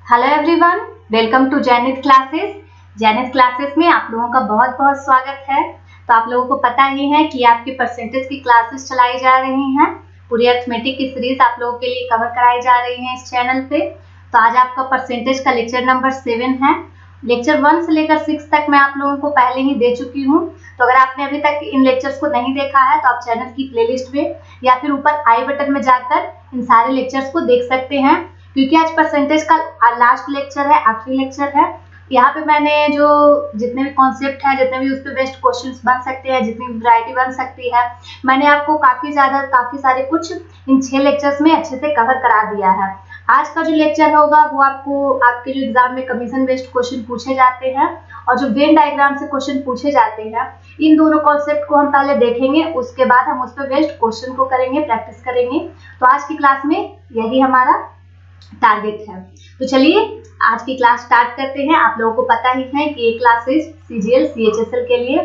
Hello everyone, welcome to Zenith classes. Zenith classes में आप लोगों का बहुत बहुत स्वागत है। तो आप लोगों को पता ही है कि आपकी परसेंटेज की क्लासेस चलाई जा रही हैं। पूरी अर्थमेटिक की सीरीज आप लोगों के लिए कवर कराई जा रही है इस चैनल पे। तो आज आपका परसेंटेज का लेक्चर नंबर 7 है। लेक्चर 1 से लेकर 6 तक मैं आप लोगों को पहले ही दे चुकी हूँ। तो अगर आपने अभी तक इन लेक्चर्स को नहीं देखा है तो आप चैनल की प्लेलिस्ट में या फिर ऊपर आई बटन में जाकर इन सारे लेक्चर्स को देख सकते हैं, क्योंकि आज परसेंटेज का लास्ट लेक्चर है, आखिरी लेक्चर है। यहाँ पे मैंने जो जितने भी कॉन्सेप्ट है, जितने भी उस पर बेस्ट क्वेश्चंस बन सकते हैं, जितनी वैरायटी बन सकती है, मैंने आपको काफी सारे कुछ इन 6 लेक्चर्स में अच्छे से कवर करा दिया है। आज का जो लेक्चर होगा वो आपको आपके जो एग्जाम में कमीशन बेस्ड क्वेश्चन पूछे जाते हैं और जो वेन डायग्राम से क्वेश्चन पूछे जाते हैं, इन दोनों कॉन्सेप्ट को हम पहले देखेंगे, उसके बाद हम उस पर बेस्ड क्वेश्चन को करेंगे, प्रैक्टिस करेंगे। तो आज की क्लास में यही हमारा टारगेट है। तो चलिए आज की क्लास स्टार्ट करते हैं। आप लोगों को पता ही है कि ये क्लासेस सीजीएल सीएचएसएल के लिए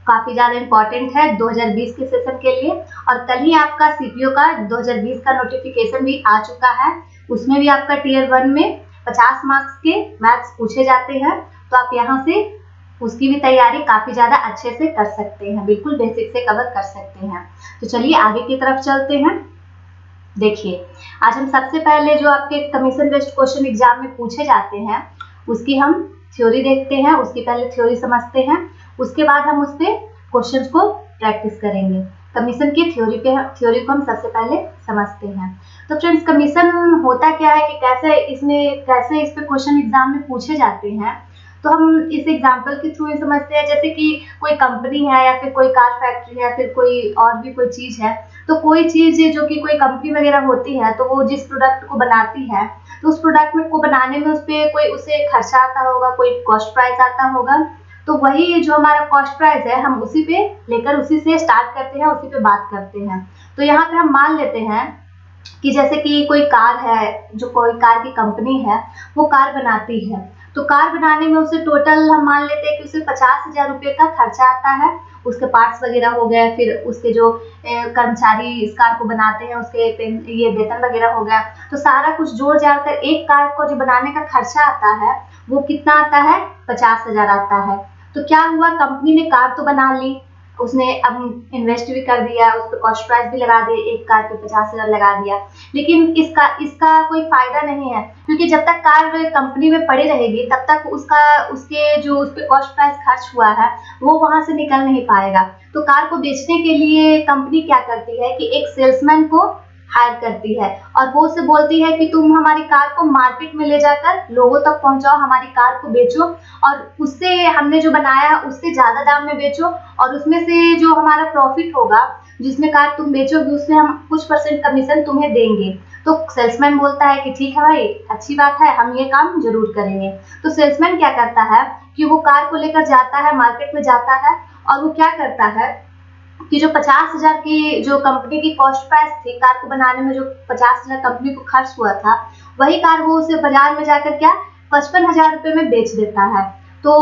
काफी ज्यादा इंपॉर्टेंट है 2020 के सेशन के लिए। और कल ही आपका सीपीओ का 2020 का नोटिफिकेशन भी आ चुका है। उसमें भी आपका टीयर 1 में 50 मार्क्स के मैथ्स पूछे जाते हैं। तो आप यहाँ से उसकी भी तैयारी काफी ज्यादा अच्छे से कर सकते हैं, बिल्कुल बेसिक से कवर कर सकते हैं। तो चलिए आगे की तरफ चलते हैं। देखिए, आज हम सबसे पहले जो आपके कमीशन बेस्ड क्वेश्चन एग्जाम में पूछे जाते हैं उसकी हम थ्योरी देखते हैं। उसकी पहले थ्योरी समझते हैं, उसके बाद हम उस पे क्वेश्चंस को प्रैक्टिस करेंगे। कमीशन की थ्योरी को हम सबसे पहले समझते हैं। तो फ्रेंड्स, कमीशन होता क्या है कि कैसे इस पे क्वेश्चन एग्जाम में पूछे जाते हैं, तो हम इस एग्जाम्पल के थ्रू ही समझते हैं। जैसे कि कोई कंपनी है या फिर कोई कार फैक्ट्री है या फिर कोई और भी कोई चीज है, तो कोई चीज जो कि कोई कंपनी वगैरह होती है, तो वो जिस प्रोडक्ट को बनाती है, तो उस प्रोडक्ट में को बनाने में उस पर कोई उसे खर्चा आता होगा, कोई कॉस्ट प्राइस आता होगा। तो वही जो हमारा कॉस्ट प्राइस है, हम उसी पे लेकर उसी से स्टार्ट करते हैं, उसी पे बात करते हैं। तो यहाँ पे हम मान लेते हैं कि जैसे कि कोई कार है, जो कोई कार की कंपनी है, वो कार बनाती है। तो कार बनाने में उसे टोटल हम मान लेते हैं कि उसे 50,000 रुपये का खर्चा आता है। उसके पार्ट्स वगैरह हो गए, फिर उसके जो कर्मचारी इस कार को बनाते हैं उसके ये वेतन वगैरह हो गया। तो सारा कुछ जोड़ जाड़ कर एक कार को जो बनाने का खर्चा आता है वो कितना आता है? 50,000 आता है। तो क्या हुआ, कंपनी ने कार तो बना ली, उसने अब इन्वेस्ट भी कर दिया, उस पर कॉस्ट प्राइस भी लगा दिए, एक कार पे 50,000 लगा दिया। लेकिन इसका कोई फायदा नहीं है, क्योंकि जब तक कार कंपनी में पड़ी रहेगी तब तक उसके जो उस पर कॉस्ट प्राइस खर्च हुआ है वो वहां से निकल नहीं पाएगा। तो कार को बेचने के लिए कंपनी क्या करती है कि एक सेल्समैन को हायर करती है और वो उसे बोलती है कि तुम हमारी कार को मार्केट में ले जाकर लोगों तक पहुंचाओ, हमारी कार को बेचो और उससे हमने जो बनाया है उससे ज्यादा दाम में बेचो, और उसमें से जो हमारा प्रॉफिट होगा, जिसमें कार तुम बेचोगे, उसमें हम कुछ % कमीशन तुम्हें देंगे। तो सेल्समैन बोलता है कि ठीक है भाई, अच्छी बात है, हम ये काम जरूर करेंगे। तो सेल्समैन क्या करता है कि वो कार को लेकर जाता है, मार्केट में जाता है, और वो क्या करता है कि जो 50,000 की जो कंपनी की कॉस्ट प्राइस थी कार को बनाने में, जो 50,000 कंपनी को खर्च हुआ था, वही कार वो उसे बाजार में जाकर क्या 55,000 रुपये में बेच देता है। तो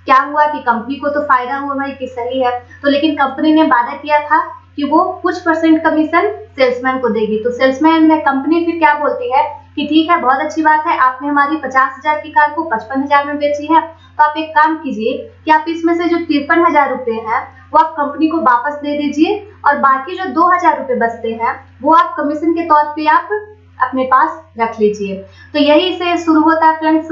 क्या हुआ कि कंपनी को तो फायदा हुआ भाई कि सही है। तो लेकिन कंपनी ने वादा किया था कि वो कुछ % कमीशन सेल्समैन को देगी। तो सेल्समैन ने कंपनी फिर क्या बोलती है कि ठीक है, बहुत अच्छी बात है, आपने हमारी 50,000 की कार को 55,000 में बेची है, तो आप एक काम कीजिए कि आप इसमें से जो 53,000 रुपये है वो आप कंपनी को वापस दे दीजिए, और बाकी जो 2,000 रुपये बचते हैं वो आप कमीशन के तौर पे आप अपने पास रख लीजिए। तो यही से शुरू होता है फ्रेंड्स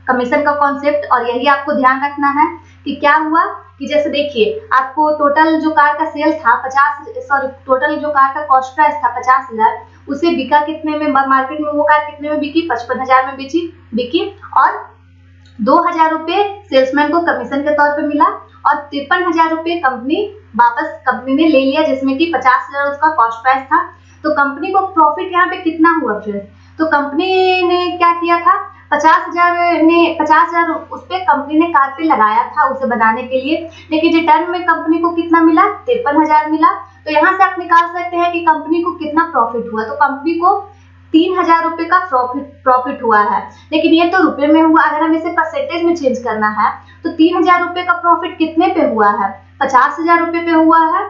कमीशन का कॉन्सेप्ट। और यही आपको ध्यान रखना है कि क्या हुआ कि जैसे देखिए, आपको टोटल जो कार का सेल था टोटल जो कार का कॉस्ट प्राइस था 50,000, उसे बिका कितने में मार्केट में? वो कार कितने में बिकी? 55,000 में बिकी, और 2,000 रुपये सेल्समैन को कमीशन के तौर पे मिला, और 53,000 रुपये कंपनी ने ले लिया, जिसमें कि 50,000 उसका कॉस्ट प्राइस था। तो कंपनी को प्रॉफिट यहाँ पे कितना हुआ फ्रेंड्स? तो कंपनी ने क्या किया था, 50,000 उस पे कंपनी ने कार पे लगाया था उसे बनाने के लिए, लेकिन रिटर्न में कंपनी को कितना मिला? 53,000 मिला। तो यहाँ से आप निकाल सकते हैं कि कंपनी को कितना प्रॉफिट हुआ। तो कंपनी को 3,000 रुपये का प्रॉफिट हुआ है, लेकिन ये तो रुपए में हुआ। अगर हम इसे परसेंटेज में चेंज करना है तो 3,000 रुपये का प्रॉफिट कितने पे हुआ है? 50,000 रुपये पे हुआ है,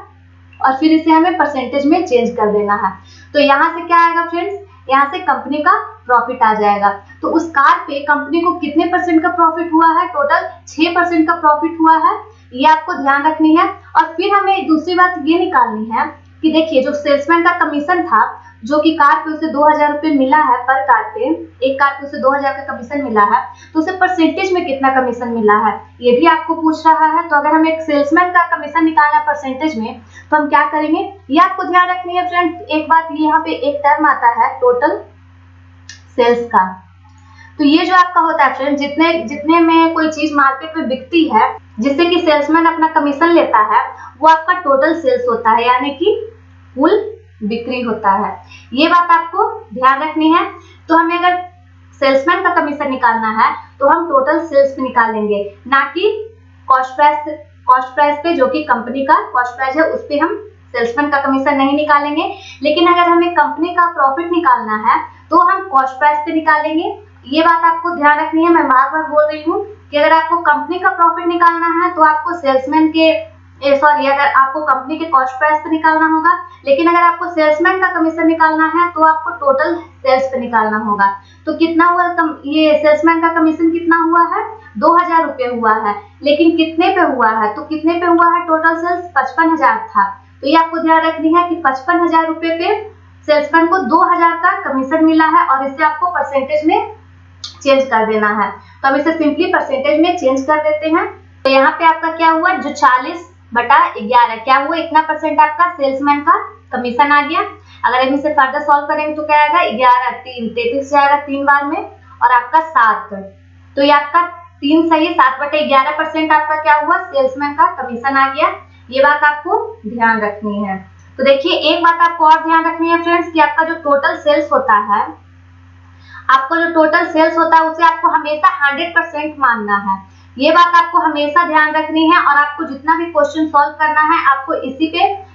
और फिर इसे हमें परसेंटेज में चेंज कर देना है। तो यहाँ से क्या आएगा फ्रेंड्स यहाँ से कंपनी का प्रॉफिट आ जाएगा। तो उस कार पे कंपनी को कितने % का प्रॉफिट हुआ है? टोटल 6% का प्रॉफिट हुआ है, ये आपको ध्यान रखनी है। और फिर हमें दूसरी बात ये निकालनी है कि देखिए जो सेल्समैन का कमीशन था, जो कि कार पे उसे 2000 रुपये मिला है पर कार पे, एक कार पे उसे 2000 का कमीशन मिला है, तो उसे परसेंटेज में कितना कमीशन मिला है ये भी आपको पूछ रहा है। तो अगर हमें एक सेल्समैन का कमीशन निकालना है परसेंटेज में, तो हम क्या करेंगे, ये आपको ध्यान रखनी है फ्रेंड्स। एक बात, यहाँ पे एक टर्म आता है टोटल सेल्स का। तो ये जो आपका होता है फ्रेंड, जितने में कोई चीज मार्केट में बिकती है जिससे कि सेल्समैन अपना कमीशन लेता है, वो आपका टोटल सेल्स होता है, यानी कि कुल बिक्री होता है। ये बात आपको ध्यान रखनी है। तो हमें अगर सेल्समैन का कमीशन निकालना है तो हम टोटल सेल्स पे निकालेंगे, ना कि कॉस्ट प्राइस पे, जो कि कंपनी का कॉस्ट प्राइस है, उस पे हम सेल्समैन का कमीशन नहीं निकालेंगे। लेकिन अगर हमें कंपनी का प्रॉफिट निकालना है तो हम कॉस्ट प्राइस पे निकालेंगे। ये बात आपको ध्यान रखनी है। मैं बार बार बोल रही हूँ कि अगर आपको कंपनी का प्रॉफिट निकालना है तो आपको सेल्समैन के अगर आपको कंपनी के कॉस्ट प्राइस पे निकालना होगा, लेकिन अगर आपको सेल्समैन का कमीशन निकालना है तो आपको टोटल सेल्स पे निकालना होगा। तो कितना हुआ, ये सेल्समैन का कमीशन कितना हुआ है? 2000 रुपये हुआ है। लेकिन कितने पे हुआ है? तो कितने पे हुआ है? टोटल सेल्स 55,000 था। तो ये आपको ध्यान रखनी है कि 55,000 रुपये पे सेल्समैन को 2000 का कमीशन मिला है, और इसे आपको परसेंटेज में चेंज कर देना है। तो हम इसे सिंपली परसेंटेज में चेंज कर देते हैं। तो यहाँ पे आपका क्या हुआ, जो 40/11 क्या हुआ, इतना % आपका सेल्समैन का कमीशन आ गया। अगर हम इसे फर्दर सॉल्व करेंगे तो क्या आएगा, 11 3 33 जाएगा 3 बार में, और आपका 7। तो ये आपका 3 सही, 7/11% आपका क्या हुआ, सेल्समैन का कमीशन आ गया। ये बात आपको ध्यान रखनी है। तो देखिए एक बात आपको और ध्यान रखनी है फ्रेंड्स, कि आपका जो टोटल सेल्स होता है, आपको जो टोटल सेल्स होता है उसे आपको हमेशा 100% मानना है। ये बात आपको हमेशा ध्यान रखनी है। और आपको जितना भी क्वेश्चन सॉल्व करना है, आपको इसी पे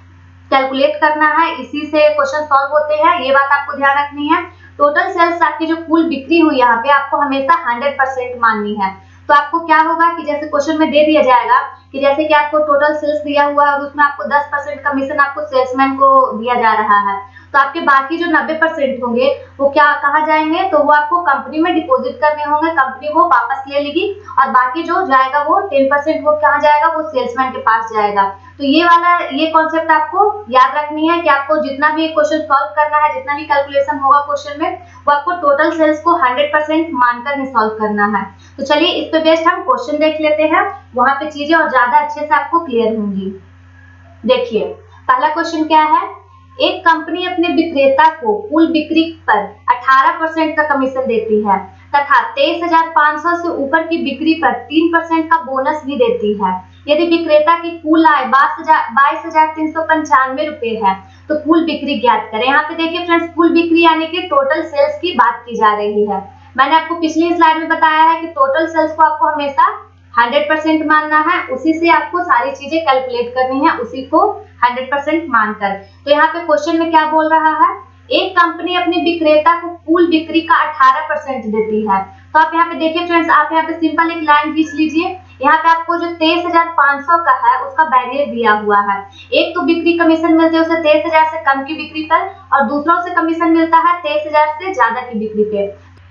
कैलकुलेट करना है, इसी से क्वेश्चन सॉल्व होते हैं। ये बात आपको ध्यान रखनी है। टोटल सेल्स आपकी जो कुल बिक्री हुई यहाँ पे, आपको हमेशा 100% माननी है। तो आपको क्या होगा कि जैसे क्वेश्चन में दे दिया जाएगा कि जैसे कि आपको टोटल सेल्स दिया हुआ है और उसमें आपको 10% कमीशन आपको सेल्समैन को दिया जा रहा है, तो आपके बाकी जो 90% होंगे वो क्या कहाँ जाएंगे, तो वो आपको कंपनी में डिपॉजिट करने होंगे, कंपनी वो वापस ले लेगी, और बाकी जो जाएगा वो 10% वो कहाँ जाएगा, वो सेल्समैन के पास जाएगा। तो ये कॉन्सेप्ट आपको याद रखनी है कि आपको जितना भी क्वेश्चन सॉल्व करना है, जितना भी कैलकुलेशन होगा क्वेश्चन में, वो आपको टोटल सेल्स को 100% मानकर ही सॉल्व करना है। तो चलिए इस पे बेस्ड हम क्वेश्चन देख लेते हैं, वहां पे चीजें और ज्यादा अच्छे से आपको क्लियर होंगी। देखिए पहला क्वेश्चन क्या है, एक कंपनी अपने विक्रेता को कुल बिक्री पर 18% का कमीशन देती है तथा 23,500 से ऊपर की बिक्री पर 3% का बोनस भी देती है। यदि विक्रेता की कुल आय 22,395 रुपए है तो कुल बिक्री ज्ञात करें। यहाँ पे देखिए फ्रेंड्स, कुल बिक्री यानी कि टोटल सेल्स की बात की जा रही है। मैंने आपको पिछली स्लाइड में बताया है कि टोटल सेल्स को आपको हमेशा 100% मानना है, उसी से आपको सारी चीजें कैलकुलेट करनी है, उसी को 100% मानकर। तो यहाँ पे क्वेश्चन में क्या बोल रहा है, एक कंपनी अपने विक्रेता को कुल बिक्री का 18% देती है। तो आप यहाँ पे देखिए फ्रेंड्स, आप यहाँ पे सिंपल एक लाइन खींच लीजिए। यहाँ पे आपको जो 23,500 का है उसका बैरियर दिया हुआ है। एक तो बिक्री कमीशन मिलती है उसे 23,000 से कम की बिक्री पर, और दूसरों से कमीशन मिलता है 23,000 से ज्यादा की बिक्री पे।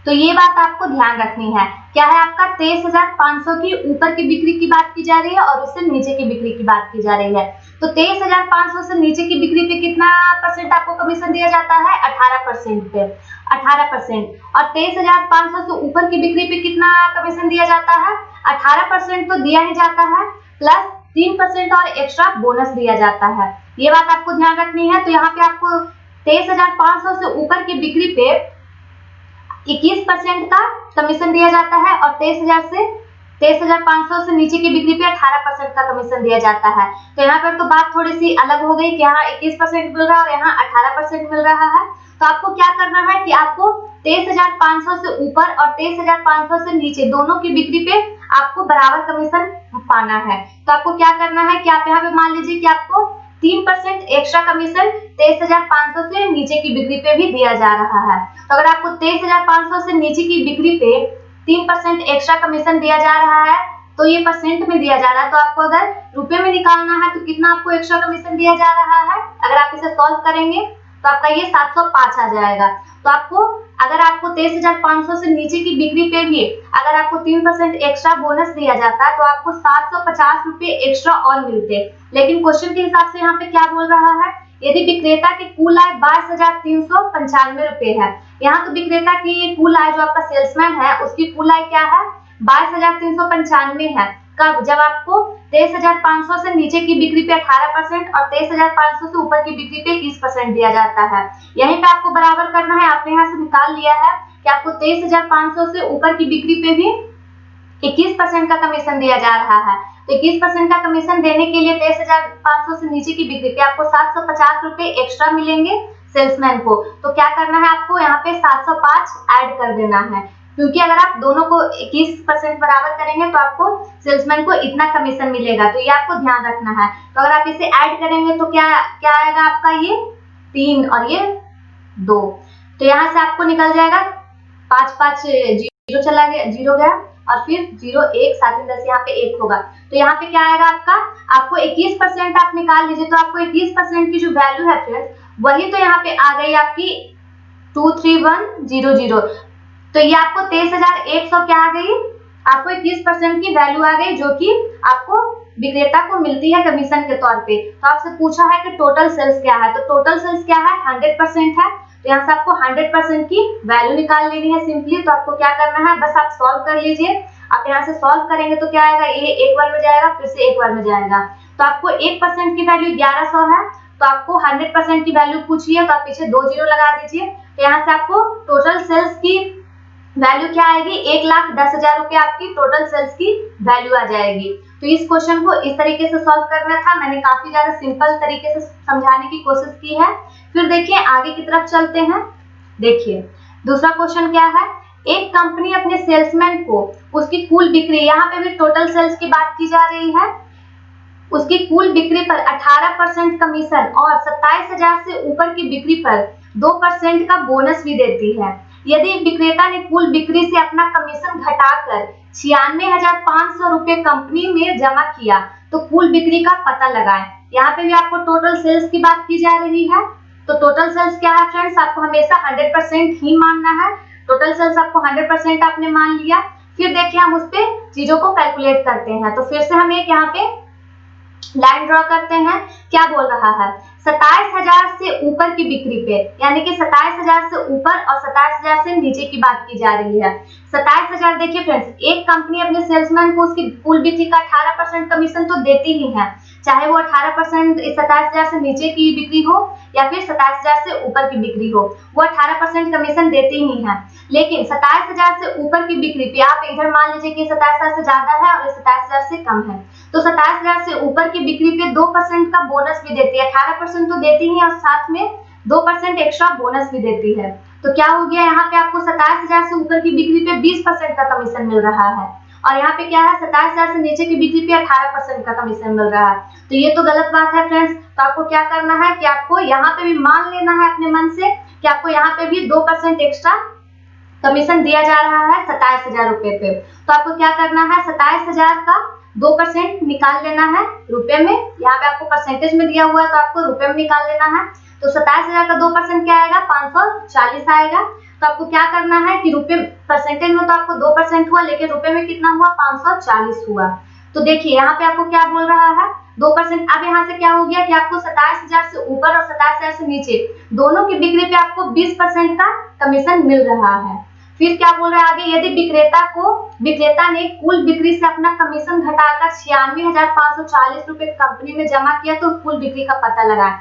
तो ये बात आपको ध्यान रखनी है। क्या है आपका 23,500 की ऊपर की बिक्री की बात की जा रही है और उससे नीचे की बिक्री की बात की जा रही है। तो 23,500 से नीचे की बिक्री पे कितना % आपको कमीशन दिया जाता है, 18% पे 18%। और 23,500 से ऊपर की बिक्री पे कितना कमीशन दिया जाता है, 18% तो दिया ही जाता है, प्लस 3% और एक्स्ट्रा बोनस दिया जाता है। ये बात आपको ध्यान रखनी है। तो यहाँ पे आपको 23,500 से ऊपर की बिक्री पे 21% का कमीशन दिया जाता है, और 23,500 से नीचे की बिक्री पे 18% का कमीशन दिया जाता है। तो यहाँ पर तो बात थोड़ी सी अलग हो गई कि यहाँ 21% मिल रहा है और यहाँ 18% मिल रहा है। तो आपको क्या करना है कि आपको 23,500 से ऊपर और 23,500 से नीचे दोनों की बिक्री पे आपको बराबर कमीशन पाना है। तो आपको क्या करना है कि आप यहाँ पे मान लीजिए कि आपको 3% एक्स्ट्रा कमीशन 23,500 से नीचे की बिक्री पे भी दिया जा रहा है। तो अगर आपको 23,500 से नीचे की बिक्री पे 3% एक्स्ट्रा कमीशन दिया जा रहा है, तो ये % में दिया जा रहा है, तो आपको अगर रुपए में निकालना है तो कितना आपको एक्स्ट्रा कमीशन दिया जा रहा है, अगर आप इसे सॉल्व करेंगे तो आपका ये 705 आ जाएगा। तो आपको अगर आपको 23,500 से नीचे की बिक्री पे भी अगर आपको 3% एक्स्ट्रा बोनस दिया जाता तो आपको 750 रुपए एक्स्ट्रा और मिलते। लेकिन क्वेश्चन के हिसाब से यहाँ पे क्या बोल रहा है, यदि विक्रेता की कुल आय 22,395 रुपए है। यहाँ तो विक्रेता की कुल आय जो आपका सेल्समैन है उसकी कुल आय क्या है, 22,395 है। कब, जब आपको 23,500 से नीचे की बिक्री पे 18% और 23,500 से ऊपर की बिक्री पे 21% दिया जाता है। यहीं पे आपको बराबर करना है। आपने यहाँ से निकाल लिया है कि आपको 23,500 से ऊपर की बिक्री पे भी 21% का कमीशन दिया जा रहा है। तो 21% का कमीशन देने के लिए 23,500 से नीचे की बिक्री पे आपको 750 रुपए एक्स्ट्रा मिलेंगे सेल्समैन को। तो क्या करना है, आपको यहाँ पे 705 ऐड कर देना है, क्योंकि अगर आप दोनों को 21% बराबर करेंगे तो आपको सेल्समैन को इतना कमीशन मिलेगा। तो ये आपको ध्यान रखना है। तो अगर आप इसे ऐड करेंगे तो क्या क्या आएगा आपका, ये 3 और ये 2। तो यहाँ से आपको निकल जाएगा 5 5 जीरो चला गया, जीरो गया और फिर 0 1 7 10 यहाँ पे 1 होगा। तो यहाँ पे क्या आएगा आपका, आपको 21% आप निकाल लीजिए। तो आपको 21% की जो वैल्यू है फ्रेंड्स वही तो यहाँ पे आ गई आपकी 23100। तो ये आपको 23,100 क्या आ गई, आपको 21% की वैल्यू आ गई जो कि आपको विक्रेता को मिलती है कमीशन के तौर पे। तो आपसे पूछा है कि टोटल सेल्स क्या है, तो टोटल सेल्स क्या है, 100% है। तो यहाँ से आपको 100% की वैल्यू निकाल लेनी है सिंपली। तो आपको क्या करना है, बस आप सॉल्व कर लीजिए। आप यहाँ से सॉल्व करेंगे तो क्या आएगा, ये एक बार में जाएगा फिर से एक बार में जाएगा। तो आपको 1% की वैल्यू 1100 है। तो आपको 100% की वैल्यू पूछी है तो आप पीछे 2 जीरो लगा दीजिए। तो यहाँ से आपको टोटल सेल्स की वैल्यू क्या आएगी, 1,10,000 रुपए आपकी टोटल सेल्स की वैल्यू आ जाएगी। तो इस क्वेश्चन को इस तरीके से सॉल्व करना था। मैंने काफी ज्यादा सिंपल तरीके से समझाने की कोशिश की है। फिर देखिए आगे की तरफ चलते हैं। देखिए दूसरा क्वेश्चन क्या है, एक कंपनी अपने सेल्समैन को उसकी कुल बिक्री, यहाँ पे भी टोटल सेल्स की बात की जा रही है, उसकी कुल बिक्री पर 18% कमीशन और 27,000 से ऊपर की बिक्री पर 2% का बोनस भी देती है। यदि विक्रेता ने कुल बिक्री से अपना कमीशन घटाकर 96,500 रुपए कंपनी में जमा किया तो कुल बिक्री का पता लगाएं। यहाँ पे भी आपको टोटल सेल्स की बात की जा रही है। तो टोटल सेल्स क्या है फ्रेंड्स, आपको हमेशा 100% ही मानना है। टोटल सेल्स आपको 100% आपने मान लिया। फिर देखिए हम उस पे चीजों को कैलकुलेट करते हैं। तो फिर से हम एक यहाँ पे लाइन ड्रॉ करते हैं। क्या बोल रहा है, 27,000 से ऊपर की बिक्री पे, यानी कि 27,000 से ऊपर और 27,000 से नीचे की बात की जा रही है। 27,000 देखिए फ्रेंड्स, एक कंपनी अपने सेल्समैन को उसकी कुल बिक्री का 18% कमीशन तो देती ही है, चाहे वो 18% 27,000 से नीचे की बिक्री हो या फिर 27,000 से ऊपर की बिक्री हो, वो 18% कमीशन देती ही है। लेकिन 27,000 से ऊपर की बिक्री पे आप इधर मान लीजिए कि 27,000 से ज्यादा है और 27,000 से कम है, तो 27,000 से ऊपर की बिक्री पे 2% का बोनस भी देती है। 18% तो देती ही है और साथ में 2% एक्स्ट्रा बोनस भी देती है। तो क्या हो गया, यहाँ पे आपको 27,000 से ऊपर की बिक्री पे 20% का कमीशन मिल रहा है और यहाँ पे क्या है, 27,000 से नीचे की बिक्री पे 18% का कमीशन मिल रहा है। तो ये तो गलत बात है फ्रेंड्स। तो आपको क्या करना है कि आपको यहाँ पे भी मान लेना है अपने मन से कि आपको यहाँ पे भी 2% एक्स्ट्रा कमीशन दिया जा रहा है 27,000 रुपए पे। तो आपको क्या करना है, 27,000 का 2% निकाल लेना है रुपए में। यहाँ पे आपको परसेंटेज में दिया हुआ है तो आपको रुपए में निकाल लेना है। तो 27,000 का 2% क्या आएगा, 540 आएगा। तो आपको क्या करना है कि रुपए परसेंटेज में तो आपको 2% हुआ, लेकिन रुपए में कितना हुआ, 540 हुआ। तो देखिए यहाँ पे आपको क्या बोल रहा है, 2%। अब यहाँ से क्या हो गया कि आपको 27,000 से ऊपर और 27,000 से नीचे दोनों की बिक्री पे आपको 20% का कमीशन मिल रहा है। फिर क्या बोल रहा है आगे, यदि विक्रेता ने कुल बिक्री से अपना कमीशन घटाकर 96,540 रुपए कंपनी में जमा किया तो कुल बिक्री का पता लगाएं।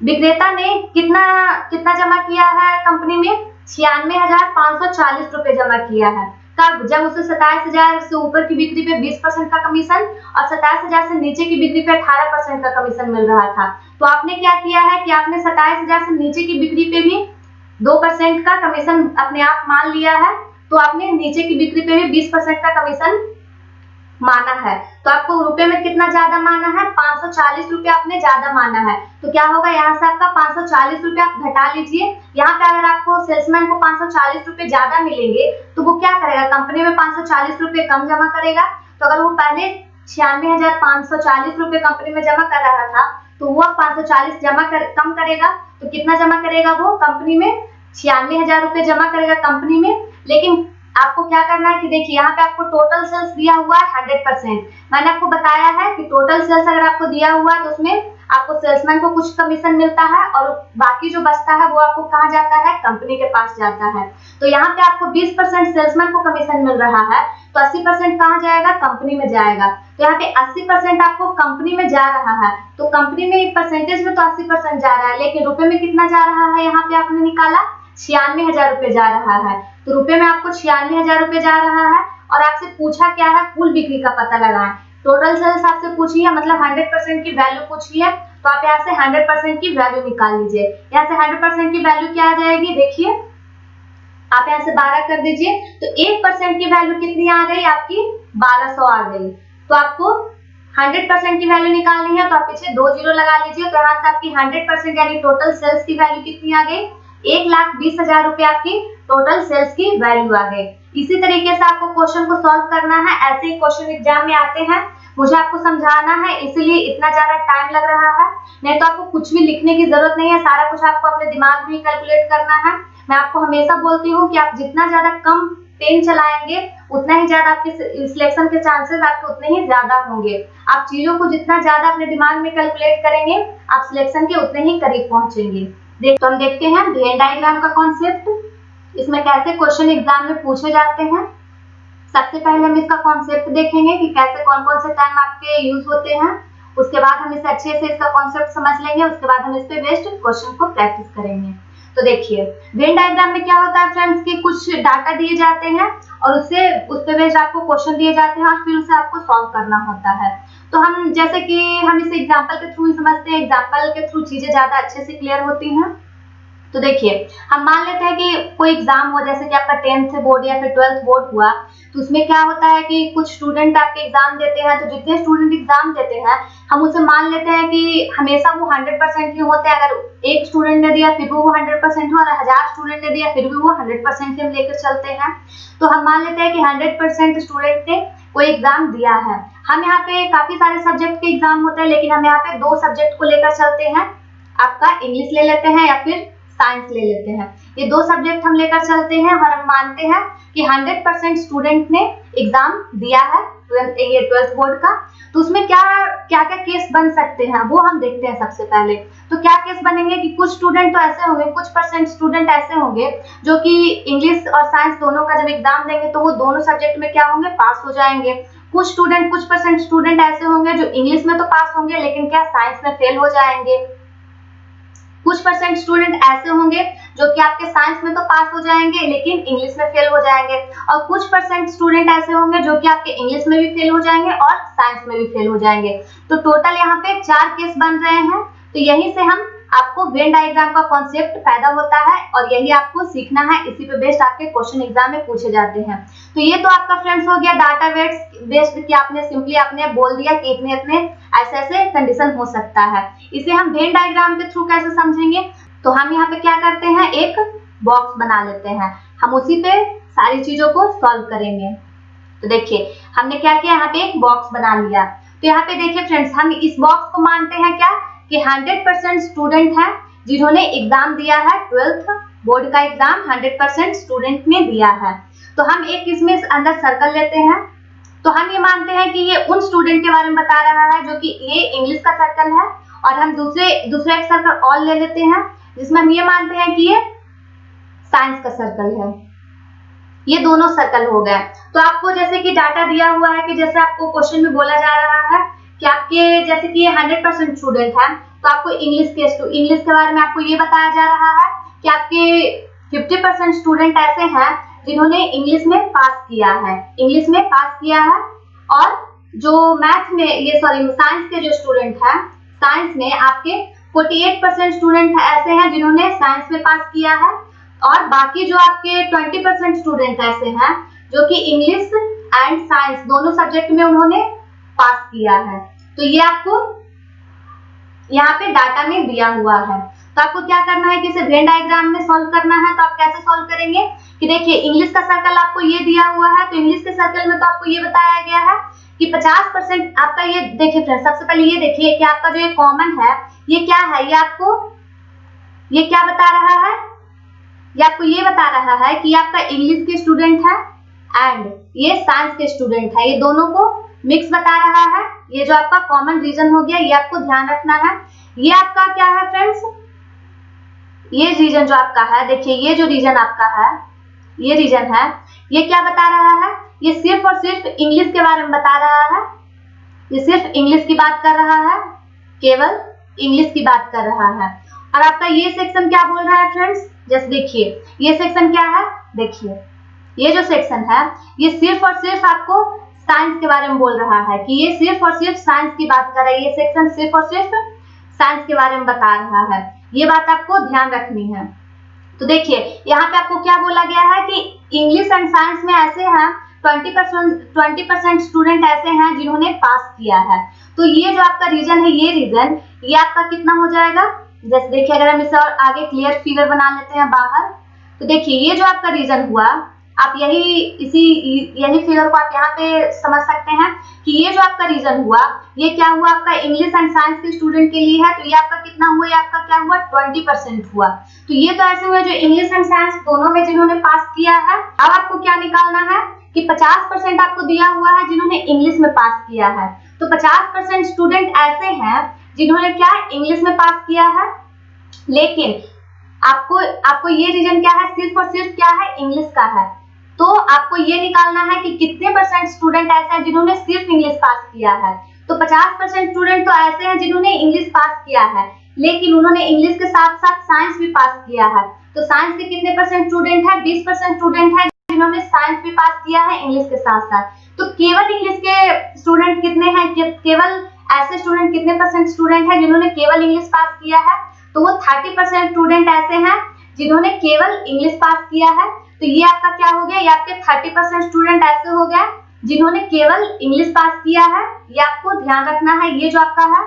विक्रेता ने कितना जमा किया है कंपनी में, 96,540 रुपए जमा किया है। कब, जब उसे 27,000 से ऊपर की बिक्री पे 20% का कमीशन और 27,000 से नीचे की बिक्री पे 18% का कमीशन मिल रहा था। तो आपने क्या किया है कि आपने 27,000 से नीचे की बिक्री पे भी 2% का कमीशन अपने आप मान लिया है। तो आपने नीचे की बिक्री पे भी 20% का कमीशन माना है। तो आपको रुपए में कितना ज्यादा माना है, 540 रुपए आपने ज्यादा माना है। तो क्या होगा, यहाँ से आपका 540 रुपए आप घटा लीजिए। यहाँ पे अगर आपको सेल्समैन को 540 रुपए ज्यादा मिलेंगे तो वो क्या करेगा, कंपनी में 540 रुपए कम जमा करेगा। तो अगर वो पहले 96,540 रुपए कंपनी में जमा कर रहा था तो वो 540 कम करेगा। तो कितना जमा करेगा वो कंपनी में? 96,000 रुपए जमा करेगा कंपनी में। लेकिन आपको क्या करना है कि देखिए यहाँ पे आपको टोटल सेल्स दिया हुआ है 100%। मैंने आपको बताया है कि टोटल सेल्स अगर आपको दिया हुआ है तो उसमें आपको सेल्समैन को कुछ कमीशन मिलता है और बाकी जो बचता है वो आपको कहाँ जाता है? कंपनी के पास जाता है। तो यहाँ पे आपको 20% सेल्समैन को कमीशन मिल रहा है, तो 80% कहाँ जाएगा? कंपनी में जाएगा। तो यहाँ पे 80% आपको कंपनी में जा रहा है, तो कंपनी में परसेंटेज में तो 80% जा रहा है, लेकिन रुपए में कितना जा रहा है? यहाँ पे आपने निकाला 96,000 रुपए जा रहा है। तो रुपए में आपको 96,000 रुपए जा रहा है और आपसे पूछा क्या है? कुल बिक्री का पता लगाएं। टोटल सेल्स आपसे पूछी है, मतलब 100% की वैल्यू पूछी है, तो आप यहाँ से 100% की वैल्यू निकाल लीजिए। यहाँ से 100% की वैल्यू क्या आ जाएगी? देखिए आप यहाँ से 12 कर दीजिए, तो 1% की वैल्यू कितनी आ गई? आपकी 1200 आ गई। तो आपको 100% की वैल्यू निकालनी है, तो आप पीछे 2 जीरो लगा लीजिए। तो यहाँ से आपकी 100% यानी टोटल सेल्स की वैल्यू कितनी आ गई? 1,20,000 रुपए आपकी टोटल सेल्स की वैल्यू आ गई। इसी तरीके से आपको क्वेश्चन को सॉल्व करना है। ऐसे ही क्वेश्चन एग्जाम में आते हैं, मुझे आपको समझाना है इसलिए इतना ज्यादा टाइम लग रहा है, नहीं तो आपको कुछ भी लिखने की जरूरत नहीं है, सारा कुछ आपको अपने दिमाग में कैलकुलेट करना है। मैं आपको हमेशा बोलती हूँ कि आप जितना ज्यादा कम पेन चलाएंगे उतना ही ज्यादा आपके सिलेक्शन के चांसेस आपके उतने ही ज्यादा होंगे। आप चीजों को जितना ज्यादा अपने दिमाग में कैलकुलेट करेंगे आप सिलेक्शन के उतने ही करीब पहुंचेंगे। तो हम देखते हैं वेन डायग्राम का कॉन्सेप्ट, इसमें कैसे क्वेश्चन एग्जाम में पूछे जाते हैं। सबसे पहले हम इसका कॉन्सेप्ट देखेंगे कि कैसे कौन कौन से टर्म आपके यूज होते हैं। उसके बाद हम इसे अच्छे से इसका कॉन्सेप्ट समझ लेंगे, उसके बाद हम इस पे बेस्ड क्वेश्चन को प्रैक्टिस करेंगे। तो देखिए वेन डायग्राम में क्या होता है फ्रेंड्स कि कुछ डाटा दिए जाते हैं और उससे उस पे बेस्ड आपको क्वेश्चन दिए जाते हैं और फिर उसे आपको सॉल्व करना होता है। तो हम जैसे कि हम इसे एग्जांपल के थ्रू ही समझते हैं, एग्जांपल के थ्रू चीजें ज्यादा अच्छे से क्लियर होती हैं। तो देखिए हम मान लेते हैं कि कोई एग्जाम हो, जैसे कि आपका 10th बोर्ड या फिर 12th बोर्ड हुआ, तो उसमें क्या होता है कि कुछ स्टूडेंट आपके एग्जाम देते हैं। तो जितने स्टूडेंट एग्जाम देते हैं हम उसे मान लेते हैं कि हमेशा वो 100% ही होते हैं। अगर एक स्टूडेंट ने दिया फिर भी वो 100% हो, और 1000 स्टूडेंट ने दिया फिर भी वो 100% ही हम लेकर चलते हैं। तो हम मान लेते हैं कि 100% स्टूडेंट ने कोई एग्जाम दिया है। हम यहाँ पे काफी सारे सब्जेक्ट के एग्जाम होते हैं, लेकिन हम यहाँ पे 2 सब्जेक्ट को लेकर चलते हैं। आपका इंग्लिश ले लेते हैं या फिर साइंस ले लेते हैं। ये 2 सब्जेक्ट हम लेकर चलते हैं और हम मानते हैं कि 100% स्टूडेंट ने एग्जाम दिया है 12th बोर्ड का। तो उसमें क्या क्या केस बन सकते हैं वो हम देखते हैं। सबसे पहले तो क्या केस बनेंगे कि कुछ स्टूडेंट तो ऐसे होंगे, कुछ परसेंट स्टूडेंट ऐसे होंगे जो कि इंग्लिश और साइंस दोनों का जब एग्जाम देंगे तो वो दोनों सब्जेक्ट में क्या होंगे? पास हो जाएंगे। कुछ परसेंट स्टूडेंट ऐसे होंगे जो इंग्लिश में तो पास होंगे लेकिन क्या साइंस में फेल हो जाएंगे। कुछ परसेंट स्टूडेंट ऐसे होंगे जो कि आपके साइंस में तो पास हो जाएंगे लेकिन इंग्लिश में फेल हो जाएंगे, और कुछ परसेंट स्टूडेंट ऐसे होंगे जो कि आपके इंग्लिश में भी फेल हो जाएंगे और साइंस में भी फेल हो जाएंगे। तो टोटल यहाँ पे 4 केस बन रहे हैं। तो यहीं से हम आपको वेन डायग्राम का कॉन्सेप्ट पैदा होता है और यही आपको सीखना है, इसी पे बेस्ड आपके क्वेश्चन एग्जाम में पूछे जाते हैं। तो ये तो आपका फ्रेंड्स हो गया डाटा बेस्ड कि आपने सिंपली आपने बोल दिया कि इतने इतने ऐसे ऐसे कंडीशन हो सकता है। इसे हम वेन डायग्राम के थ्रू कैसे समझेंगे? तो हम यहाँ पे क्या करते हैं, एक बॉक्स बना लेते हैं, हम उसी पे सारी चीजों को सॉल्व करेंगे। तो देखिए हमने क्या किया, यहाँ पे एक बॉक्स बना लिया। तो यहाँ पे देखिए फ्रेंड्स हम इस बॉक्स को मानते हैं क्या कि 100% स्टूडेंट है जिन्होंने एग्जाम दिया है 12th बोर्ड का एग्जाम 100% स्टूडेंट ने दिया है। तो हम एक इसमें अंदर सर्कल लेते हैं। तो हम ये मानते हैं कि ये उन स्टूडेंट के बारे में बता रहा है जो कि ये इंग्लिश का सर्कल है, और हम दूसरे एक सर्कल और ले लेते हैं जिसमें हम ये मानते हैं कि ये साइंस का सर्कल है। ये दोनों सर्कल हो गए। तो आपको जैसे कि डाटा दिया हुआ है कि जैसे आपको क्वेश्चन में बोला जा रहा है कि आपके जैसे कि ये 100% स्टूडेंट है, तो आपको इंग्लिश के बारे में आपको ये बताया जा रहा है कि आपके 50% स्टूडेंट ऐसे हैं जिन्होंने इंग्लिश में पास किया है, और जो मैथ में साइंस के जो स्टूडेंट है, साइंस में आपके 48% स्टूडेंट ऐसे हैं जिन्होंने साइंस में पास किया है, और बाकी जो आपके 20% स्टूडेंट ऐसे हैं जो कि इंग्लिश एंड साइंस दोनों सब्जेक्ट में उन्होंने पास किया है। तो ये आपको यहाँ पे डाटा में दिया हुआ है। तो आपको क्या करना है कि इसे वेन डायग्राम में सॉल्व करना है। तो आप कैसे सॉल्व करेंगे कि देखिए इंग्लिश का सर्कल आपको ये दिया हुआ है, तो इंग्लिश के सर्कल में तो आपको ये बताया गया है कि 50% आपका ये देखिए फ्रेंड्स, सबसे पहले ये देखिए कि आपका जो ये कॉमन है ये क्या है, ये क्या बता रहा है? ये आपको ये बता रहा है कि आपका इंग्लिश के स्टूडेंट है एंड ये साइंस के स्टूडेंट है, ये दोनों को मिक्स बता रहा है। ये जो आपका कॉमन रीजन हो गया, ये आपको ध्यान रखना है। ये आपका क्या है फ्रेंड्स? ये रीजन जो आपका है, देखिए ये जो रीजन आपका है, ये रीजन है, ये क्या बता रहा है? ये सिर्फ और सिर्फ इंग्लिश के बारे में बता रहा है। ये सिर्फ इंग्लिश की बात कर रहा है, केवल इंग्लिश की बात कर रहा है। और आपका ये सेक्शन क्या बोल रहा है फ्रेंड्स? जस्ट देखिए ये सेक्शन क्या है, देखिए ये जो सेक्शन है ये सिर्फ और सिर्फ आपको साइंस के बारे में बोल रहा है कि ये सिर्फ और सिर्फ साइंस की बात कर रहा है। ये सेक्शन सिर्फ और सिर्फ साइंस के बारे में बता रहा है, ये बात आपको ध्यान रखनी है। तो देखिए यहाँ पे आपको क्या बोला गया है कि इंग्लिश एंड साइंस में ऐसे हैं 20% स्टूडेंट ऐसे हैं जिन्होंने पास किया है। तो ये जो आपका रीजन है, ये रीजन ये आपका कितना हो जाएगा? जैसे देखिए अगर हम इसे और आगे क्लियर फिगर बना लेते हैं बाहर, तो देखिए ये जो आपका रीजन हुआ, आप यही फिगर को आप यहाँ पे समझ सकते हैं कि ये जो आपका रीजन हुआ, ये क्या हुआ आपका इंग्लिश एंड साइंस के स्टूडेंट के लिए है। तो ये आपका कितना हुआ? ये आपका क्या हुआ? 20% हुआ। तो ये तो ऐसे हुए जो इंग्लिश एंड साइंस दोनों में जिन्होंने पास किया है। अब आपको क्या निकालना है कि 50% आपको दिया हुआ है जिन्होंने इंग्लिश में पास किया है। तो 50% स्टूडेंट ऐसे हैं जिन्होंने क्या इंग्लिश में पास किया है, लेकिन आपको ये रीजन क्या है? सिर्फ और सिर्फ क्या है? इंग्लिश का है। तो आपको ये निकालना है कि कितने परसेंट स्टूडेंट ऐसे हैं जिन्होंने सिर्फ इंग्लिश पास किया है। तो 50% स्टूडेंट तो ऐसे हैं जिन्होंने इंग्लिश पास किया है, लेकिन उन्होंने इंग्लिश के साथ साथ साइंस भी पास किया है। तो साइंस के कितने परसेंट स्टूडेंट है? 20% स्टूडेंट है जिन्होंने साइंस भी पास किया है इंग्लिश के साथ साथ। तो केवल इंग्लिश के स्टूडेंट कितने हैं? केवल ऐसे स्टूडेंट कितने परसेंट स्टूडेंट है जिन्होंने केवल इंग्लिश पास किया है? तो वो 30% स्टूडेंट ऐसे हैं जिन्होंने केवल इंग्लिश पास किया है। तो ये आपका क्या हो गया? ये आपके 30% स्टूडेंट ऐसे हो गए जिन्होंने केवल इंग्लिश पास किया है। ये आपको ध्यान रखना है। ये जो आपका है,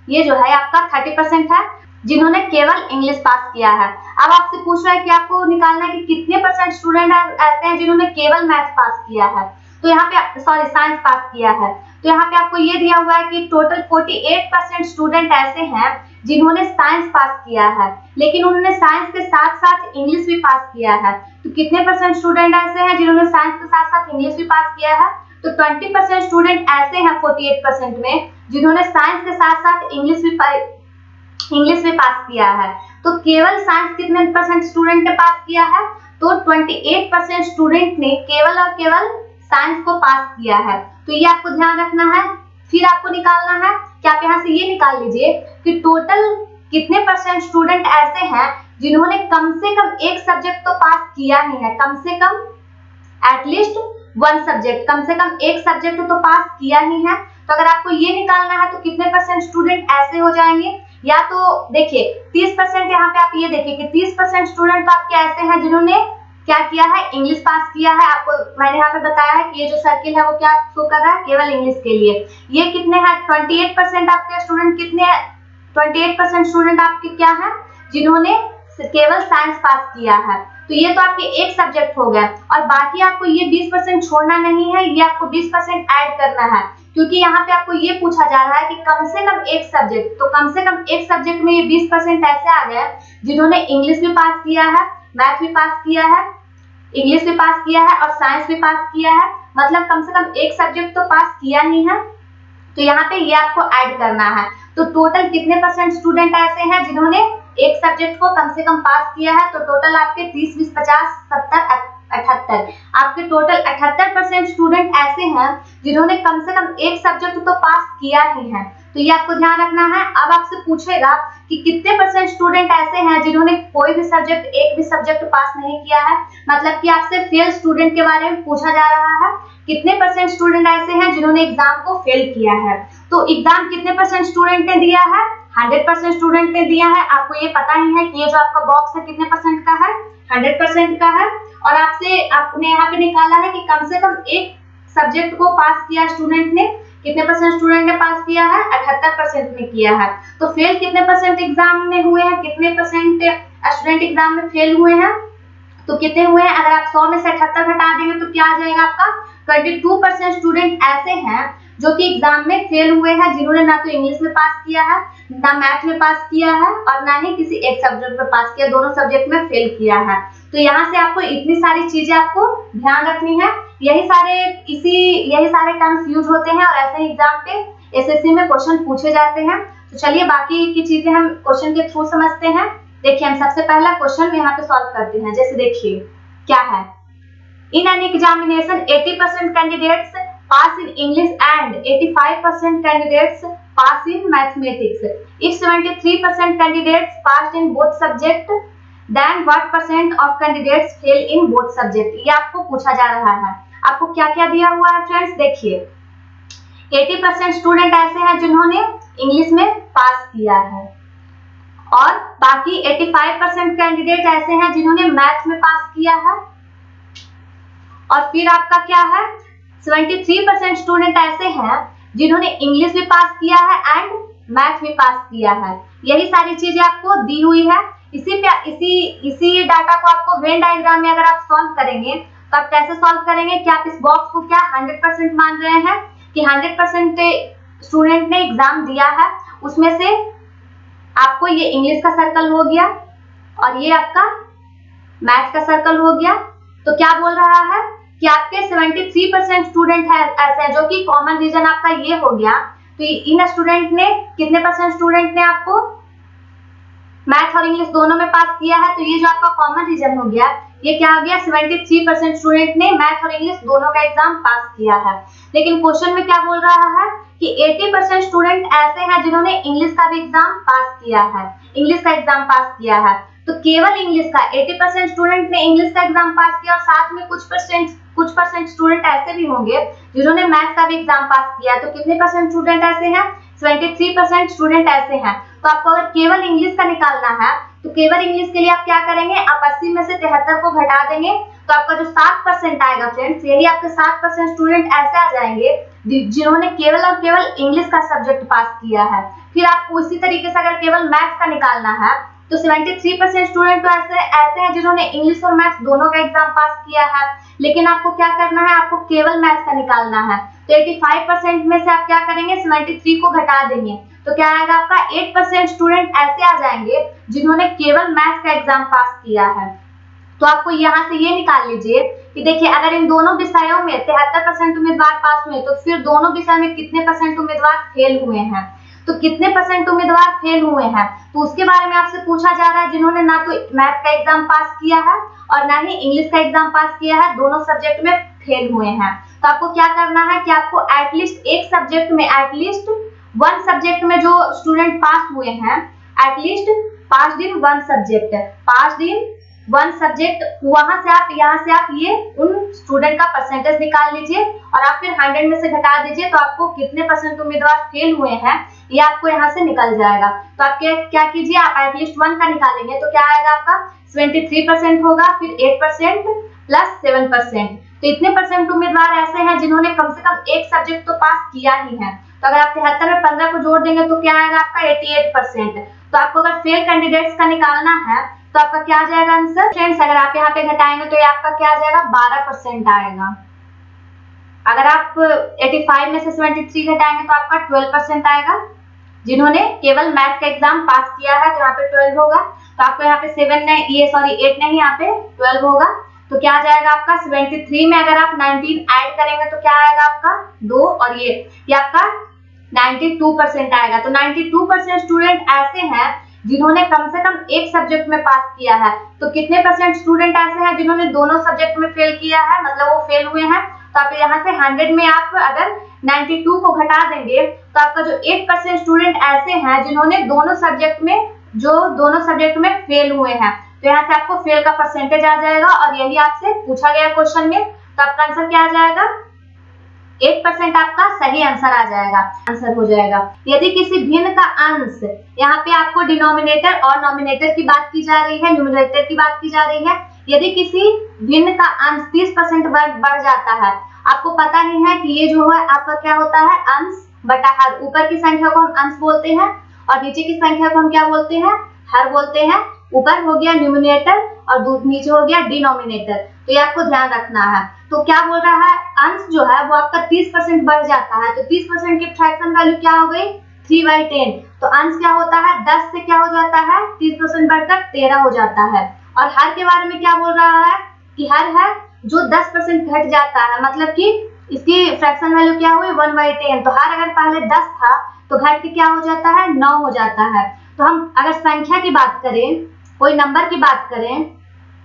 ये जो है आपका 30% है जिन्होंने केवल इंग्लिश पास किया है। अब आपसे पूछ रहा है कि आपको निकालना है कि कितने परसेंट स्टूडेंट ऐसे हैं जिन्होंने केवल मैथ पास किया है। तो यहाँ पे साइंस पास किया है। तो यहाँ पे आपको ये दिया हुआ है कि टोटल 48% स्टूडेंट ऐसे हैं जिन्होंने साइंस पास किया है, लेकिन उन्होंने साइंस के साथ साथ इंग्लिश भी पास किया है। तो कितने परसेंट स्टूडेंट ऐसे हैं जिन्होंने साइंस के साथ साथ इंग्लिश भी पास किया है? तो 20% स्टूडेंट ऐसे हैं 48% में जिन्होंने साइंस के साथ साथ इंग्लिश भी पास किया है। तो केवल साइंस कितने परसेंट स्टूडेंट ने पास किया है? तो 28% स्टूडेंट ने केवल और केवल साइंस को पास किया है। तो ये आपको ध्यान रखना है। फिर आपको निकालना है कि आप यहाँ से ये निकाल लीजिए कि टोटल कितने परसेंट स्टूडेंट ऐसे हैं जिन्होंने कम से कम एक सब्जेक्ट तो पास किया ही है, कम से कम एटलीस्ट वन सब्जेक्ट, कम से कम एक सब्जेक्ट तो पास किया ही है। तो अगर आपको ये निकालना है तो कितने परसेंट स्टूडेंट ऐसे हो जाएंगे? या तो देखिए 30%, यहाँ पे आप ये देखिए कि 30% स्टूडेंट तो आपके ऐसे हैं जिन्होंने क्या किया है? इंग्लिश पास किया है। आपको मैंने यहाँ पे बताया है कि ये जो सर्किल है वो क्या शो कर रहा है? केवल इंग्लिश के लिए। ये कितने हैं? 28% आपके स्टूडेंट कितने हैं? 28% स्टूडेंट आपके क्या है? जिन्होंने केवल साइंस पास किया है। तो ये तो आपके एक सब्जेक्ट हो गया, और बाकी आपको ये 20% छोड़ना नहीं है, ये आपको 20% ऐड करना है, क्योंकि यहाँ पे आपको ये पूछा जा रहा है कि कम से कम एक सब्जेक्ट, तो कम से कम एक सब्जेक्ट में ये 20% ऐसे आ गए जिन्होंने इंग्लिश भी पास किया है, मैथ भी पास किया है, इंग्लिश भी पास किया है और साइंस भी पास किया है। मतलब कम से कम एक सब्जेक्ट तो पास किया ही है। तो यहाँ पे ये आपको ऐड करना है। तो टोटल कितने परसेंट स्टूडेंट ऐसे हैं जिन्होंने एक सब्जेक्ट को कम से कम पास किया है? तो टोटल आपके 30, 20, 50, 70, 78, आपके टोटल 78% स्टूडेंट ऐसे हैं जिन्होंने कम से कम एक सब्जेक्ट तो पास किया ही है। तो ये आपको ध्यान रखना है। अब आपसे पूछेगा कि कितने परसेंट स्टूडेंट ऐसे हैं जिन्होंने कोई भी सब्जेक्ट, एक भी सब्जेक्ट पास नहीं किया है। मतलब कि आपसे फेल स्टूडेंट के बारे में पूछा जा रहा है। कितने परसेंट स्टूडेंट ऐसे हैं जिन्होंने एग्जाम को फेल किया है। तो एग्जाम कितने परसेंट स्टूडेंट ने दिया है? 100% स्टूडेंट ने दिया है। आपको ये पता ही है कि ये जो आपका बॉक्स है कितने परसेंट का है? 100% का है। और आपने यहाँ पे निकाला है कि कम से कम एक सब्जेक्ट को पास किया स्टूडेंट ने। कितने परसेंट स्टूडेंट ने पास किया है? 78% ने किया है। तो फेल कितने परसेंट एग्जाम में हुए हैं? कितने परसेंट स्टूडेंट एग्जाम में फेल हुए हैं? तो कितने हुए हैं? अगर आप 100 में से 78 हटा देंगे तो क्या आ जाएगा आपका? 22% स्टूडेंट ऐसे हैं जो कि एग्जाम में फेल हुए हैं, जिन्होंने ना तो इंग्लिश में पास किया है, ना मैथ में पास किया है और ना ही किसी एक सब्जेक्ट में पास किया, दोनों सब्जेक्ट में फेल किया है। तो यहाँ से आपको इतनी सारी चीजें आपको ध्यान रखनी है। यही सारे टर्म्स यूज होते हैं और ऐसे एग्जाम पे एसएससी में क्वेश्चन पूछे जाते हैं। तो चलिए बाकी की चीजें हम क्वेश्चन के थ्रू समझते हैं। देखिए, हम सबसे पहला क्वेश्चन यहाँ पे सॉल्व करते हैं। जैसे देखिए क्या है, in an examination 80% candidates pass in English and 85% candidates pass in mathematics. If 73% candidates pass in both subject, then what percent of candidates fail in both subject. ये आपको पूछा जा रहा है। आपको क्या क्या दिया हुआ है फ्रेंड्स, देखिए 80% स्टूडेंट ऐसे हैं जिन्होंने इंग्लिश में पास किया है और बाकी 85% कैंडिडेट ऐसे हैं जिन्होंने मैथ में पास किया है और फिर आपका क्या है 73% स्टूडेंट ऐसे हैं जिन्होंने इंग्लिश में पास किया है एंड मैथ में पास किया है। यही सारी चीजें आपको दी हुई है। इसी डाटा को आपको वेन डायग्राम में अगर आप सॉल्व करेंगे तो आप कैसे सॉल्व करेंगे कि आप इस बॉक्स को क्या 100% मान रहे हैं कि 100% स्टूडेंट ने एग्जाम दिया है, उसमें से आपको ये इंग्लिश का सर्कल हो गया और ये आपका मैथ का सर्कल हो गया। तो क्या बोल रहा है कि आपके 73% स्टूडेंट है ऐसे, जो कि कॉमन रीजन आपका ये हो गया। तो इन स्टूडेंट ने कितने परसेंट स्टूडेंट ने आपको मैथ और इंग्लिश दोनों में पास किया है, तो ये जो आपका कॉमन रीजन हो गया, ये क्या हो गया 73% स्टूडेंट ने मैथ और इंग्लिश दोनों का एग्जाम पास किया है। लेकिन क्वेश्चन में क्या बोल रहा है कि 80% स्टूडेंट ऐसे हैं जिन्होंने इंग्लिश का भी एग्जाम पास किया है, इंग्लिश का एग्जाम पास किया है। तो केवल इंग्लिश का 80% स्टूडेंट ने इंग्लिश का एग्जाम पास किया और साथ में कुछ परसेंट स्टूडेंट ऐसे भी होंगे जिन्होंने मैथ का भी एग्जाम पास किया। तो कितने परसेंट स्टूडेंट ऐसे हैं, 73% स्टूडेंट ऐसे हैं। तो आपको अगर केवल इंग्लिश का निकालना है तो केवल इंग्लिश के लिए आप क्या करेंगे, आप 80 में से 73 को घटा देंगे तो आपका जो 7% आएगा फ्रेंड्स, यही आपके 7% स्टूडेंट ऐसे आ जाएंगे जिन्होंने केवल और केवल इंग्लिश का सब्जेक्ट पास किया है। फिर आपको उसी तरीके से अगर केवल मैथ का निकालना है तो 73% स्टूडेंट तो ऐसे हैं जिन्होंने इंग्लिश और मैथ दोनों का एग्जाम पास किया है। लेकिन आपको क्या करना है, आपको केवल मैथ का निकालना है। तो 85% में से आप क्या करेंगे, 73 को घटा देंगे तो क्या आएगा आपका 8% स्टूडेंट ऐसे आ जाएंगे जिन्होंने केवल मैथ का एग्जाम पास किया है। तो आपको यहाँ से ये निकाल लीजिए कि देखिए अगर इन दोनों विषयों में 73% उम्मीदवार पास हुए तो फिर दोनों विषय में कितने परसेंट उम्मीदवार फेल हुए हैं। तो कितने परसेंट उम्मीदवार फेल हुए हैं तो उसके बारे में आपसे पूछा जा रहा है जिन्होंने ना तो मैथ का एग्जाम पास किया है और ना ही इंग्लिश का एग्जाम पास किया है, दोनों सब्जेक्ट में फेल हुए हैं। तो आपको क्या करना है कि आपको एटलीस्ट एक सब्जेक्ट में, एटलीस्ट वन सब्जेक्ट में जो स्टूडेंट पास हुए हैं, एटलीस्ट 5 दिन वन सब्जेक्ट, 5 दिन वन सब्जेक्ट, वहां से आप यहाँ से आप ये उन स्टूडेंट का परसेंटेज निकाल लीजिए और आप फिर 100 में से घटा दीजिए तो आपको कितने परसेंट उम्मीदवार फेल हुए हैं ये आपको यहाँ से निकल जाएगा। तो आप क्या कीजिए, आप एटलीस्ट वन का निकालेंगे तो क्या आएगा आपका 73% होगा, फिर 8% प्लस 7%। तो इतने परसेंट उम्मीदवार ऐसे हैं जिन्होंने कम से कम एक सब्जेक्ट तो पास किया ही है। तो अगर आप 73 में 15 को जोड़ देंगे तो क्या आएगा आपका 88%। तो आपको अगर फेल कैंडिडेट्स का निकालना है तो आपका क्या आ जाएगा आंसर फ्रेंड्स, अगर आप यहाँ पे घटाएंगे तो ये आपका क्या आ जाएगा 12% आएगा। अगर आप 85 में से 73 घटाएंगे तो आपका 12% आएगा जिन्होंने केवल मैथ का एग्जाम पास किया है, तो यहाँ पे 12 होगा। तो आपको यहाँ पे 8 नहीं, यहाँ पे 12 होगा। तो क्या आ जाएगा आपका 73 में अगर आप 19 ऐड करेंगे तो क्या आएगा आपका 2 और ये आपका 92% आएगा। तो 92% स्टूडेंट ऐसे हैं जिन्होंने कम से कम एक सब्जेक्ट में पास किया है। तो कितने परसेंट स्टूडेंट ऐसे हैं जिन्होंने दोनों सब्जेक्ट में फेल किया है, मतलब वो फेल हुए हैं। तो आप यहाँ से 100 में आप अगर 92 को घटा देंगे तो आपका जो 8% स्टूडेंट ऐसे हैं जिन्होंने दोनों सब्जेक्ट में फेल हुए हैं। तो यहाँ से आपको फेल का परसेंटेज आ जाएगा और यही आपसे पूछा गया क्वेश्चन में। तो आपका आंसर क्या आ जाएगा, 8% आपका सही आंसर आ जाएगा, आंसर हो जाएगा। यदि किसी भिन्न का अंश, यहाँ पे आपको डिनोमिनेटर और नॉमिनेटर की बात की जा रही है, न्यूमरेटर की बात की जा रही है। यदि किसी भिन्न का अंश 30% बढ़ जाता है, आपको पता ही है कि ये जो है आपका क्या होता है, अंश बटा हर। ऊपर की संख्या को हम अंश बोलते हैं और नीचे की संख्या को हम क्या बोलते हैं, हर बोलते हैं। ऊपर हो गया न्यूमरेटर और नीचे हो गया डिनोमिनेटर। तो ये आपको ध्यान रखना है। तो क्या बोल रहा है, अंश जो है वो आपका 30% बढ़ जाता है। तो 30% की फ्रैक्शन वैल्यू क्या हो गई, 3/10। तो अंश क्या होता है, 10 से क्या हो जाता है, 30% बढ़कर 13 हो जाता है। और हर के बारे में क्या बोल रहा है कि हर है जो 10% घट जाता है, मतलब कि इसकी फ्रैक्शन वैल्यू क्या हुई, 1/10। तो हर अगर पहले 10 था तो घट के क्या हो जाता है, 9 हो जाता है। तो हम अगर संख्या की बात करें, कोई नंबर की बात करें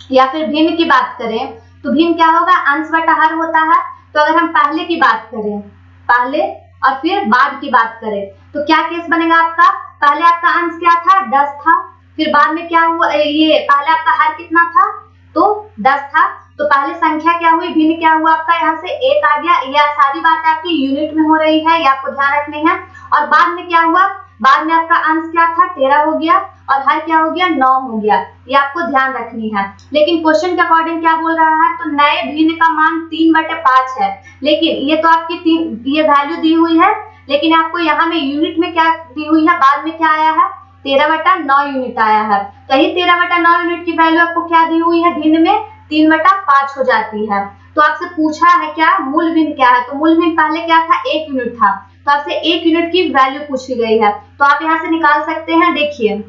या फिर भिन्न की बात करें, तो भिन्न क्या होगा, अंश बटा हर होता है। तो अगर हम पहले की बात करें, पहले और फिर बाद की बात करें, तो क्या केस बनेगा आपका, पहले आपका अंश क्या था, 10 था, फिर बाद में क्या हुआ, ये पहले आपका हर कितना था, तो 10 था। तो पहले संख्या क्या हुई, भिन्न क्या हुआ आपका, यहाँ से 1 आ गया। यह सारी बात आपकी यूनिट में हो रही है, ये आपको ध्यान रखनी है। और बाद में क्या हुआ, बाद में आपका अंश क्या था, 13 हो गया, और हर क्या हो गया, 9 हो गया। ये आपको ध्यान रखनी है। लेकिन क्वेश्चन के अकॉर्डिंग क्या बोल रहा है, तो नए भिन्न का मान 3/5 है। लेकिन ये तो आपकी ये वैल्यू दी हुई है, लेकिन आपको यहाँ में यूनिट में क्या दी हुई है, बाद में क्या आया है, 13/9 यूनिट आया है। तो यही 13/9 यूनिट की वैल्यू आपको क्या दी हुई है, भिन्न में 3/5 हो जाती है। तो आपसे पूछा है क्या, मूल भिन्न क्या है, तो मूल भिन्न पहले क्या था, 1 यूनिट था। तो आपसे 1 यूनिट की वैल्यू पूछी गई है। तो आप यहाँ से निकाल सकते हैं। देखिए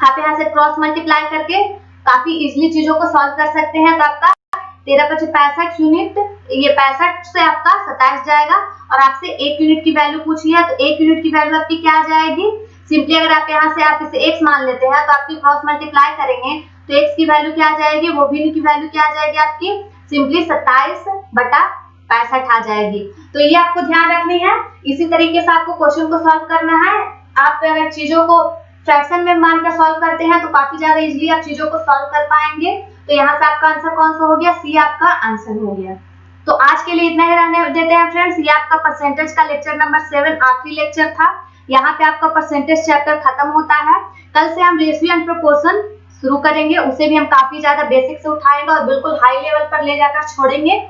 आप यहाँ से क्रॉस मल्टीप्लाई करके काफी इजीली चीजों को सॉल्व कर सकते हैं। तो आपका 13×5 यूनिट, ये 65 से आपका 27 जाएगा। और आपसे 1 यूनिट की वैल्यू पूछी है, तो 1 यूनिट की वैल्यू आपकी क्या आ जाएगी, सिंपली अगर आप यहाँ से आप इसे x मान लेते हैं, तो आपकी क्रॉस मल्टीप्लाई करेंगे तो x की वैल्यू क्या आ जाएगी, वो भिन्न की वैल्यू क्या आ जाएगी आपकी, सिंपली 27/65 आ जाएगी। तो ये आपको ध्यान रखनी है। इसी तरीके से आपको क्वेश्चन को सॉल्व करना है। आप अगर चीजों को फ्रैक्शन में मानकर सॉल्व करते हैं तो काफी ज्यादा इजीली आप चीजों को सॉल्व कर पाएंगे। तो यहाँ से आपका आंसर कौन सा हो गया, सी आपका आंसर हो गया। तो आज के लिए इतना ही रहने देते हैं फ्रेंड्स। ये आपका परसेंटेज का लेक्चर नंबर 7 आखिरी लेक्चर था। यहाँ पे आपका परसेंटेज चैप्टर खत्म होता है। कल से हम रेशियो एंड प्रोपोर्शन शुरू करेंगे, उसे भी हम काफी ज्यादा बेसिक से उठाएंगे और बिल्कुल हाई लेवल पर ले जाकर छोड़ेंगे।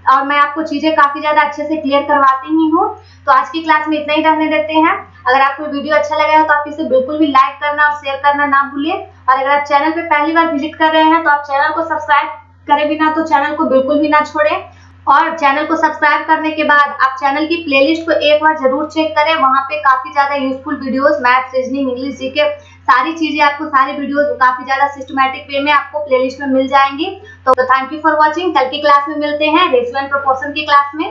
और मैं आपको चीजें काफी ज्यादा अच्छे से क्लियर करवाती ही हूँ। तो आज की क्लास में इतना ही रहने देते हैं। अगर आपको वीडियो अच्छा लगा है तो आप इसे बिल्कुल भी लाइक करना और शेयर करना ना भूलिए। और अगर आप चैनल पे पहली बार विजिट कर रहे हैं तो आप चैनल को सब्सक्राइब करे बिना तो चैनल को बिल्कुल भी ना छोड़ें। और चैनल को सब्सक्राइब करने के बाद आप चैनल की प्लेलिस्ट को एक बार जरूर चेक करें। वहां पे काफी ज्यादा useful videos, maths, reasoning, English, GK, सारी चीजें आपको, सारी वीडियोस काफी ज्यादा सिस्टमैटिक वे में आपको प्लेलिस्ट में मिल जाएंगी। तो थैंक यू फॉर वॉचिंग। कल की क्लास में मिलते हैं रेशियो एंड प्रोपोर्शन की क्लास में।